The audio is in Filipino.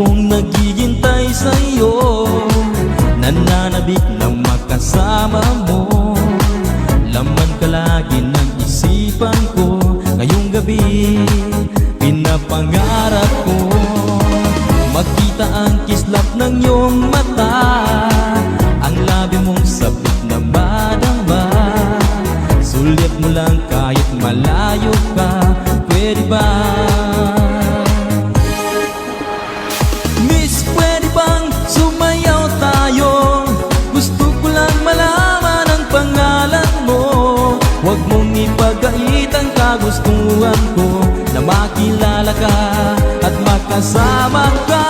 kong naghihintay sa'yo, nananabik na makasama mo. Laman ka lagi ng isipan ko, ngayong gabi pinapangarap ko. Makita ang kislap ng iyong mata, ang labi mong sabik na madama. Sulit mo lang kahit malayo ka, pwede ba? Miss, pwede bang sumayaw tayo? Gusto ko lang malaman ang pangalan mo. Huwag mong ipagait ang kagustuhan ko, na makilala ka at makasama ka.